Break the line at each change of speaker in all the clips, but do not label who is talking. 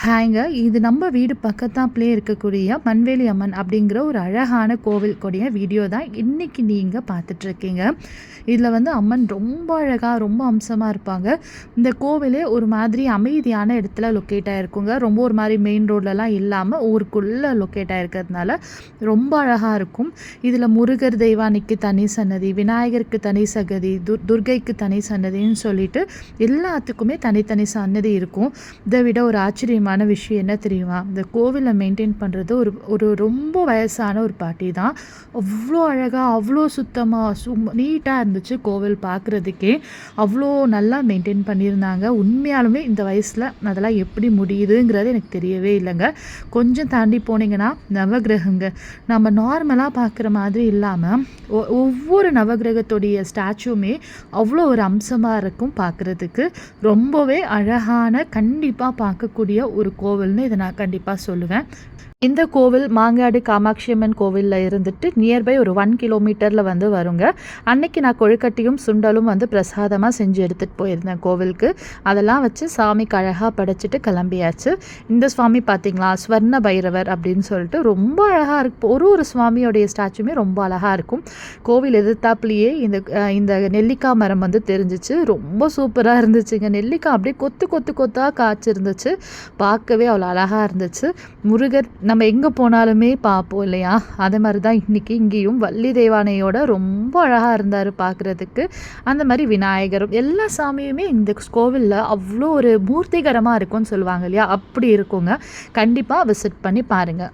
ஹாய்ங்க, இது நம்ம வீடு பக்கத்தாப்லே இருக்கக்கூடிய மண்வேலி அம்மன் அப்படிங்கிற ஒரு அழகான கோவில் கூடிய வீடியோ தான் இன்றைக்கி நீங்கள் பார்த்துட்ருக்கீங்க. இதில் வந்து அம்மன் ரொம்ப அழகாக ரொம்ப அம்சமாக இருப்பாங்க. இந்த கோவிலே ஒரு மாதிரி அமைதியான இடத்துல லொக்கேட் ஆகிருக்குங்க. ரொம்ப ஒரு மாதிரி மெயின் ரோட்லலாம் இல்லாமல் ஊருக்குள்ளே லொக்கேட் ஆகிருக்கிறதுனால ரொம்ப அழகாக இருக்கும். இதில் முருகர் தெய்வானிக்கு தனி சன்னதி, விநாயகருக்கு தனி சன்னதி, துர்கைக்கு தனி சன்னதின்னு சொல்லிட்டு எல்லாத்துக்குமே தனித்தனி சன்னதி இருக்கும். இதை விட ஒரு ஆச்சரியமான விஷயம் என்ன தெரியுமா, இந்த கோவிலை மெயின்டைன் பண்ணுறது ஒரு ரொம்ப வயசான ஒரு பாட்டி தான். அவ்வளோ அழகாக அவ்வளோ சுத்தமாக நீட்டாக இருந்துச்சு. கோவில் பார்க்குறதுக்கே அவ்வளோ நல்லா மெயின்டைன் பண்ணியிருந்தாங்க. உண்மையாலுமே இந்த வயசில் அதெல்லாம் எப்படி முடியுதுங்கிறது எனக்கு தெரியவே இல்லைங்க. கொஞ்சம் தாண்டி போனீங்கன்னா நவகிரகங்க, நம்ம நார்மலாக பார்க்குற மாதிரி இல்லாமல் ஒவ்வொரு நவகிரகத்துடைய ஸ்டாச்சுவுமே அவ்வளோ ஒரு அம்சமாக இருக்கும். பார்க்குறதுக்கு ரொம்பவே அழகான, கண்டிப்பாக பார்க்கக்கூடிய ஒரு கோவில்னு இதை நான் கண்டிப்பாக சொல்லுவேன். இந்த கோவில் மாங்காடு காமாட்சி அம்மன் கோவிலில் இருந்துட்டு நியர்பை ஒரு 1 கிலோமீட்டரில் வந்து வருங்க. அன்னைக்கு நான் கொழுக்கட்டையும் சுண்டலும் வந்து பிரசாதமாக செஞ்சு எடுத்துகிட்டு போயிருந்தேன் கோவிலுக்கு. அதெல்லாம் வச்சு சாமிக்கு அழகாக படைச்சிட்டு கிளம்பியாச்சு. இந்த சுவாமி பார்த்திங்களா, ஸ்வர்ண பைரவர் அப்படின்னு சொல்லிட்டு ரொம்ப அழகாக இருக்கும். ஒரு சுவாமியோடைய ஸ்டாச்சுமே ரொம்ப அழகாக இருக்கும். கோவில் எதிர்த்தாப்புலேயே இந்த நெல்லிக்காய் மரம் வந்து தெரிஞ்சிச்சு. ரொம்ப சூப்பராக இருந்துச்சுங்க. நெல்லிக்காய் அப்படியே கொத்தாக காய்ச்சிருந்துச்சு. பார்க்கவே அவ்வளோ அழகாக இருந்துச்சு. முருகர் நம்ம எங்கே போனாலுமே பார்ப்போம் இல்லையா, அதே மாதிரி தான் இங்கேயும் வள்ளி தெய்வானையோட ரொம்ப அழகாக இருந்தார் பார்க்குறதுக்கு. அந்த மாதிரி விநாயகரும் எல்லா சாமியுமே இந்த கோவிலில் அவ்வளோ ஒரு மூர்த்திகரமாக இருக்கும்னு சொல்லுவாங்க இல்லையா, அப்படி இருக்குங்க. கண்டிப்பாக விசிட் பண்ணி பாருங்கள்.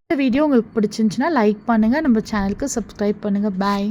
இந்த வீடியோ உங்களுக்கு பிடிச்சிருந்துச்சுன்னா லைக் பண்ணுங்கள், நம்ம சேனலுக்கு சப்ஸ்கிரைப் பண்ணுங்கள். பாய்.